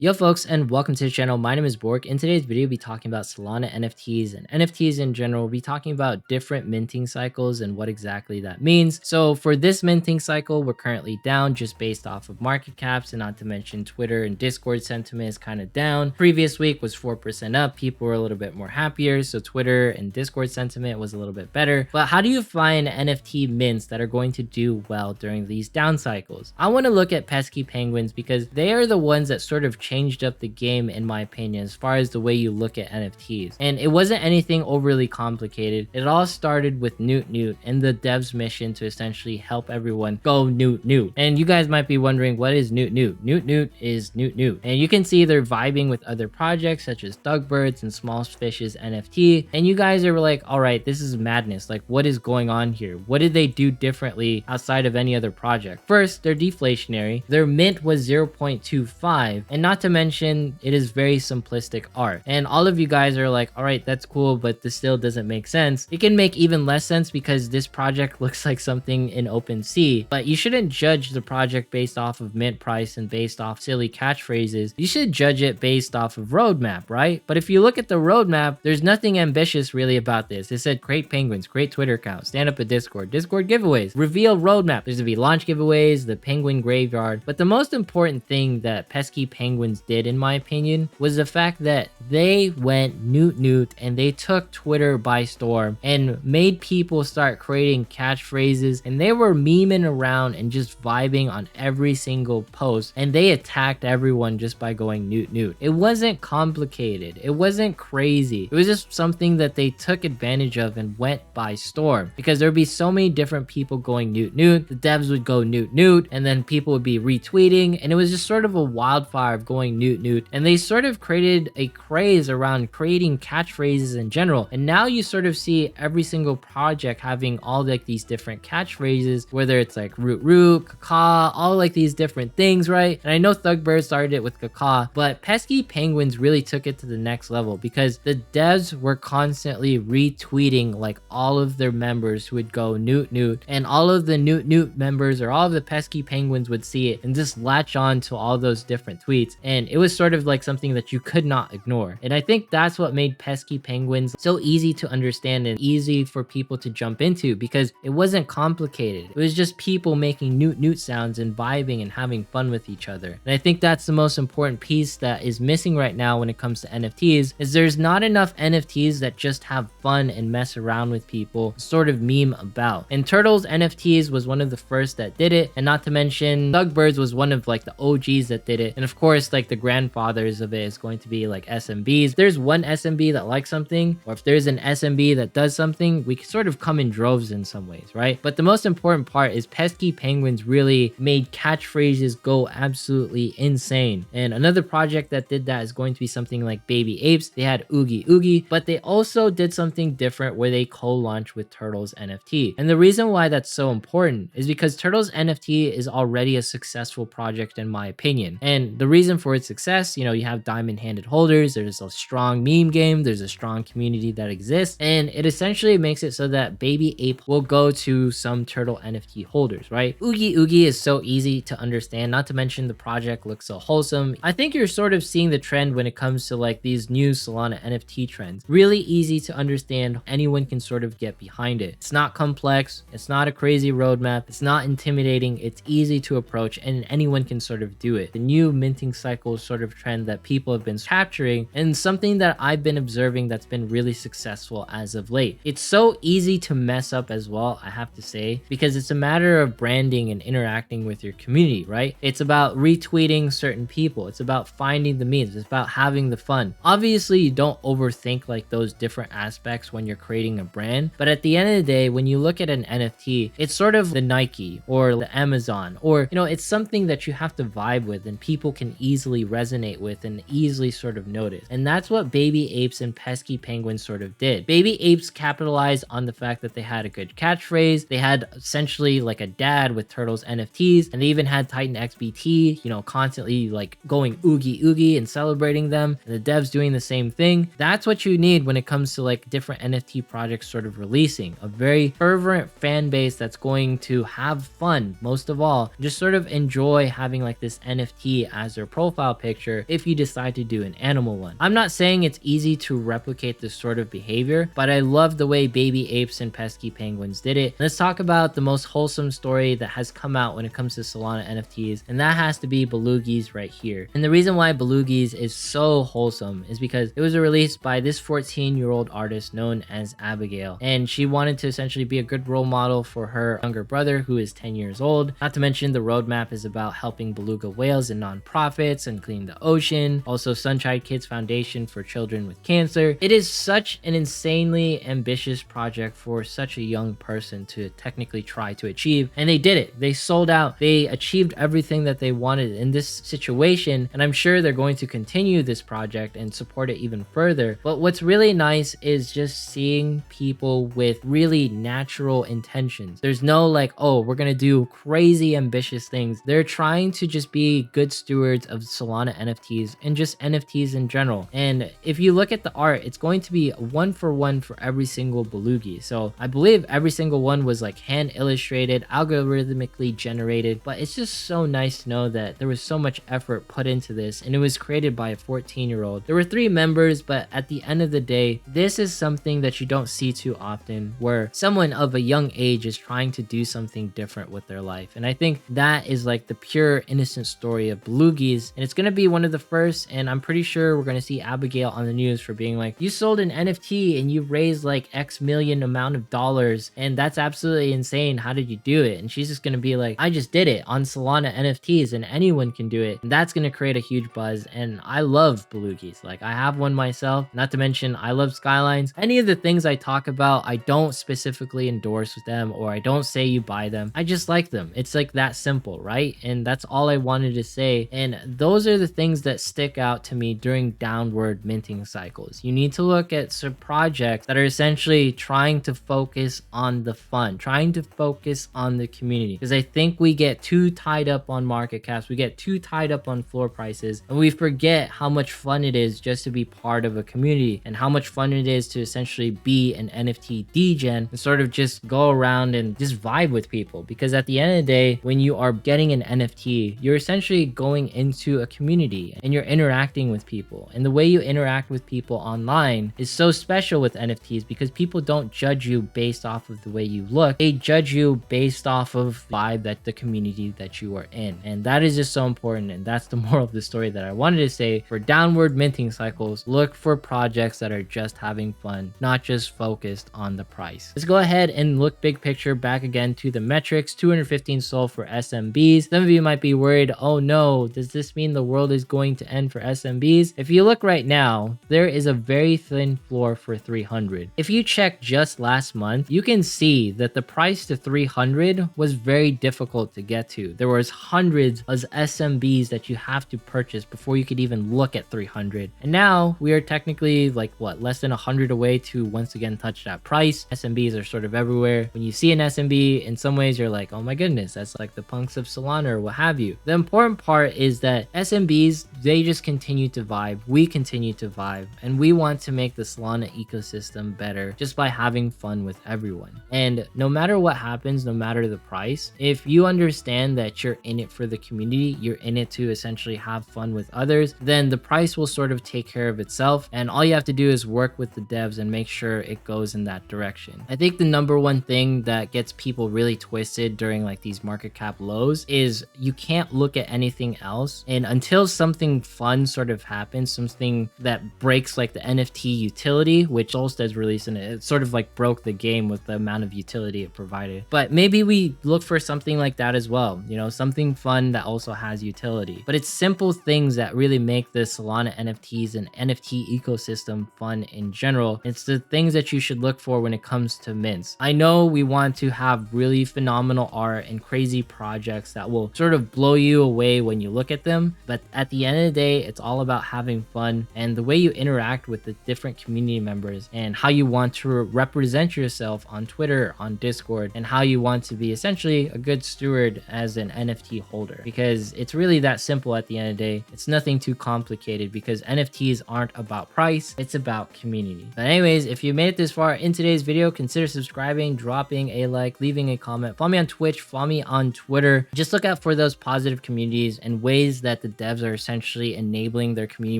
Yo folks, and welcome to the channel. My name is Bork. In today's video, we'll be talking about Solana NFTs and NFTs in general. We'll be talking about different minting cycles and what exactly that means. So for this minting cycle, we're currently down just based off of market caps, and not to mention Twitter and Discord sentiment is kind of down. Previous week was 4% up. People were a little bit more happier. So Twitter and Discord sentiment was a little bit better. But how do you find NFT mints that are going to do well during these down cycles? I want to look at pesky penguins because they are the ones that sort of changed up the game, in my opinion, as far as the way you look at NFTs. And it wasn't anything overly complicated. It all started with Newt and the devs mission to essentially help everyone go Newt. And you guys might be wondering, what is Newt? Newt is Newt. And you can see they're vibing with other projects such as Thugbirds and Small Fish's NFT. And you guys are like, all right, this is madness. Like, what is going on here? What did they do differently outside of any other project? First, they're deflationary. Their mint was 0.25, and not to mention it is very simplistic art. And all of you guys are like, all right, that's cool, but this still doesn't make sense. It can make even less sense because this project looks like something in OpenSea, but you shouldn't judge the project based off of mint price and based off silly catchphrases. You should judge it based off of roadmap, right? But if you look at the roadmap, there's nothing ambitious really about this. It said create penguins, create Twitter accounts, stand up a Discord giveaways, reveal roadmap. There's gonna be launch giveaways, the penguin graveyard. But the most important thing that pesky penguins did, in my opinion, was the fact that they went Newt and they took Twitter by storm and made people start creating catchphrases, and they were memeing around and just vibing on every single post, and they attacked everyone just by going Newt. It wasn't complicated. It wasn't crazy. It was just something that they took advantage of and went by storm, because there'd be so many different people going Newt. The devs would go Newt, and then people would be retweeting, and it was just sort of a wildfire of going Newt. And they sort of created a craze around creating catchphrases in general. And now you sort of see every single project having all like these different catchphrases, whether it's like root, caca, all like these different things, right? And I know Thugbird started it with caca, but pesky penguins really took it to the next level because the devs were constantly retweeting like all of their members who would go Newt, and all of the Newt members or all of the pesky penguins would see it and just latch on to all those different tweets. And it was sort of like something that you could not ignore. And I think that's what made pesky penguins so easy to understand and easy for people to jump into, because it wasn't complicated. It was just people making Newt sounds and vibing and having fun with each other. And I think that's the most important piece that is missing right now when it comes to NFTs, is there's not enough NFTs that just have fun and mess around with people, sort of meme about. And Turtles NFTs was one of the first that did it, and not to mention Thugbirds was one of like the OGs that did it. And of course, like the grandfathers of it is going to be like SMBs. If there's one SMB that likes something, or if there's an SMB that does something, we sort of come in droves in some ways, right? But the most important part is pesky penguins really made catchphrases go absolutely insane. And another project that did that is going to be something like Baby Apes. They had Oogie, but they also did something different where they co-launched with Turtles NFT. And the reason why that's so important is because Turtles NFT is already a successful project in my opinion. And the reason for its success, you know, you have diamond-handed holders, there's a strong meme game, there's a strong community that exists, and it essentially makes it so that Baby Ape will go to some Turtle NFT holders, right? Oogie is so easy to understand, not to mention the project looks so wholesome. I think you're sort of seeing the trend when it comes to like these new Solana NFT trends. Really easy to understand, anyone can sort of get behind it. It's not complex, it's not a crazy roadmap, it's not intimidating, it's easy to approach, and anyone can sort of do it. The new minting cycle sort of trend that people have been capturing, and something that I've been observing that's been really successful as of late. It's so easy to mess up as well, I have to say, because it's a matter of branding and interacting with your community, right? It's about retweeting certain people, it's about finding the memes, it's about having the fun. Obviously, you don't overthink like those different aspects when you're creating a brand, but at the end of the day, when you look at an NFT, it's sort of the Nike or the Amazon, or you know, it's something that you have to vibe with and people can easily resonate with and easily sort of notice. And that's what Baby Apes and pesky penguins sort of did. Baby Apes capitalized on the fact that they had a good catchphrase, they had essentially like a dad with Turtles NFTs, and they even had Titan XBT, you know, constantly like going oogie and celebrating them, and the devs doing the same thing. That's what you need when it comes to like different NFT projects sort of releasing a very fervent fan base that's going to have fun, most of all just sort of enjoy having like this NFT as their profile profile picture if you decide to do an animal one. I'm not saying it's easy to replicate this sort of behavior, but I love the way baby apes and pesky penguins did it. Let's talk about the most wholesome story that has come out when it comes to Solana NFTs, and that has to be Belugi's right here. And the reason why Belugi's is so wholesome is because it was released by this 14-year-old artist known as Abigail, and she wanted to essentially be a good role model for her younger brother who is 10 years old. Not to mention the roadmap is about helping beluga whales and nonprofits and cleaning the ocean, also Sunshine Kids Foundation for children with cancer. It is such an insanely ambitious project for such a young person to technically try to achieve, and they did it. They sold out. They achieved everything that they wanted in this situation, and I'm sure they're going to continue this project and support it even further. But what's really nice is just seeing people with really natural intentions. There's no like, oh, we're gonna do crazy ambitious things. They're trying to just be good stewards of Solana NFTs and just NFTs in general. And if you look at the art, it's going to be one for one for every single Belugi. So I believe every single one was like hand illustrated, algorithmically generated, but it's just so nice to know that there was so much effort put into this, and it was created by a 14-year-old. There were 3 members, but at the end of the day, this is something that you don't see too often, where someone of a young age is trying to do something different with their life. And I think that is like the pure innocent story of Belugi's, and it's going to be one of the first, and I'm pretty sure we're going to see Abigail on the news for being like, you sold an NFT and you raised like X million amount of dollars, and that's absolutely insane. How did you do it? And she's just going to be like, I just did it on Solana NFTs and anyone can do it. And that's going to create a huge buzz. And I love Belugi's. Like, I have one myself, not to mention I love Skylines. Any of the things I talk about, I don't specifically endorse with them, or I don't say you buy them. I just like them. It's like that simple, right? And that's all I wanted to say. And those are the things that stick out to me during downward minting cycles. You need to look at some projects that are essentially trying to focus on the fun, trying to focus on the community, because I think we get too tied up on market caps, we get too tied up on floor prices, and we forget how much fun it is just to be part of a community, and how much fun it is to essentially be an NFT degen and sort of just go around and just vibe with people. Because at the end of the day, when you are getting an NFT, you're essentially going into a community and you're interacting with people, and the way you interact with people online is so special with NFTs, because people don't judge you based off of the way you look. They judge you based off of vibe that the community that you are in, and that is just so important. And that's the moral of the story that I wanted to say. For downward minting cycles, look for projects that are just having fun, not just focused on the price. Let's go ahead and look big picture back again to the metrics. 215 sold for SMBs. Some of you might be worried, oh no, does this mean the world is going to end for SMBs? If you look right now, there is a very thin floor for 300. If you check just last month, you can see that the price to 300 was very difficult to get to. There was hundreds of SMBs that you have to purchase before you could even look at 300. And now we are technically like what, less than 100 away to once again touch that price. SMBs are sort of everywhere. When you see an SMB, in some ways you're like, oh my goodness, that's like the punks of Solana or what have you. The important part is that SMBs, they just continue to vibe. We continue to vibe, and we want to make the Solana ecosystem better just by having fun with everyone. And no matter what happens, no matter the price, if you understand that you're in it for the community, you're in it to essentially have fun with others, then the price will sort of take care of itself. And all you have to do is work with the devs and make sure it goes in that direction. I think the number one thing that gets people really twisted during like these market cap lows is you can't look at anything else. And until something fun sort of happens, something that breaks like the NFT utility, which Solstead's releasing, it sort of like broke the game with the amount of utility it provided. But maybe we look for something like that as well, you know, something fun that also has utility. But it's simple things that really make the Solana NFTs and NFT ecosystem fun in general. It's the things that you should look for when it comes to mints. I know we want to have really phenomenal art and crazy projects that will sort of blow you away when you look at them, but at the end of the day, it's all about having fun and the way you interact with the different community members and how you want to represent yourself on Twitter, on Discord, and how you want to be essentially a good steward as an NFT holder. Because it's really that simple at the end of the day. It's nothing too complicated, because NFTs aren't about price, it's about community. But anyways, if you made it this far in today's video, consider subscribing, dropping a like, leaving a comment, follow me on Twitch, follow me on Twitter. Just look out for those positive communities and ways that that the devs are essentially enabling their community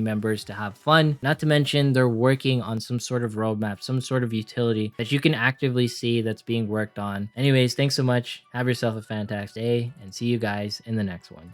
members to have fun. Not to mention they're working on some sort of roadmap, some sort of utility that you can actively see that's being worked on. Anyways, thanks so much. Have yourself a fantastic day and see you guys in the next one.